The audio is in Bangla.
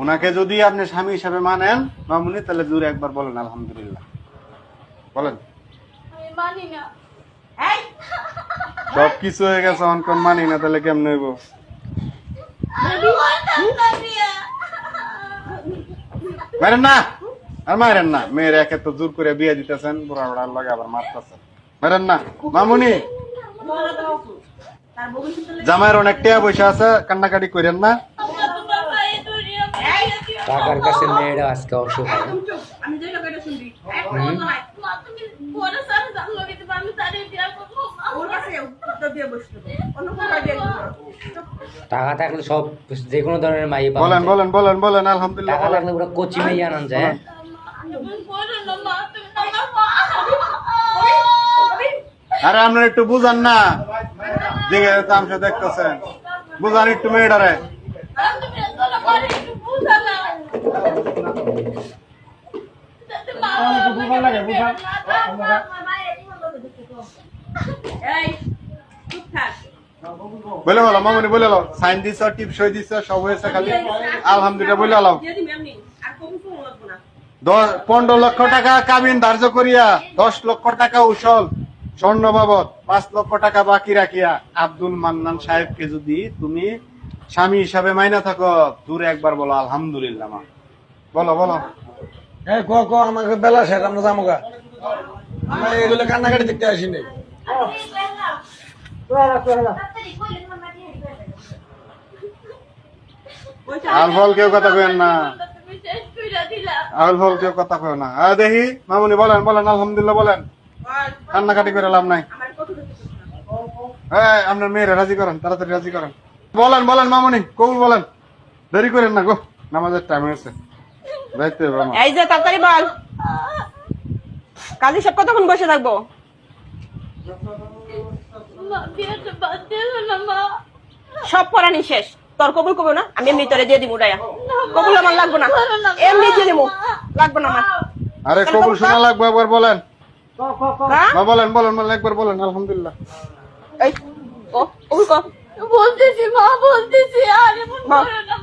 ওনাকে যদি আপনি স্বামী হিসাবে মানেন মামুনি, তাহলে জোরে একবার বলেন আলহামদুলিল্লাহ বলেন। মানি না। সব কিছু হয়ে গেছে, অনকন মানি না, তাহলে কেমন হইব? মারেন না, আর মারেন না। মেয়ের একে তো জোর করে বিয়ে দিতেছেন, বুড়া বুড়ার লগে আবার মারতেছেন। মারেন না মামুনি। জামাইয়ের অনেক টাকা পয়সা আছে, কান্নাকাটি করেন না। টাকার কাছে মেয়েরা আজকে অসহায়। টাকা থাকলে সব যে কোনো ধরনের মাই পাওয়া বলেন যায়। বলেন বলেন বলেন আলহামদুলিল্লাহ টাকা বলেন। থাকলে পুরো কচি মেয়ে আনান যায়। আরে আপনার একটু বুঝান না, দেখে তামসা দেখতেছেন, বুঝান একটু মেয়েটারে। বলে বলো মামুনি, বলে লো, সাইন দিছ, টিপ সই দিছ, সব হয়েছে, খালি আলহামদুলিল্লাহ বলে লো। 15 লক্ষ টাকা কাবিন ধার্য করিয়া 10 লক্ষ টাকা উসল স্বর্ণ বাবদ 5 লক্ষ টাকা বাকি রাখিয়া আব্দুল মান্নান সাহেবকে যদি তুমি স্বামী হিসাবে মাইনা থাকো, দূরে একবার বলো আলহামদুলিল্লাহ। মা বলো বলো। হ্যাঁ ক আমাকে বেলা শেষ, আমরা যাবো গা। আমরা এগুলো কান্নাকাটি দেখতে আসিনি। আল ফল কেউ কথা কেন না, আল ফল কেউ কথা কেউ না। দেখি মামুনি বলেন বলেন আলহামদুলিল্লাহ বলেন, কান্নাকাটি করে লাভ নাই। হ্যাঁ আপনার মেয়েরা রাজি করেন, তাড়াতাড়ি রাজি করেন। বলেন বলেন মামুনি, কবুল বলেন, দেরি করেন না গো, নামাজের টাইম হয়েছে, যাইতে হবে আমার। এই যে তাড়াতাড়ি বল, কাজী সব কতক্ষণ বসে থাকবো? সব পড়ানি শেষ, তোর কবুল করবো না, আমি এমনি তোরে দিয়ে দিব। উড়াইয়া কবুল আমার লাগবো না, এমনি দিয়ে দিব, লাগবো না আমার। আরে কবুল শোনা লাগবে, একবার বলেন। হ্যাঁ? মা বলেন বলেন বলেন, একবার বলেন আলহামদুলিল্লাহ। এই কবুল কর। বলতেছি মা, বলতেছি। আর এমন বল। করে না।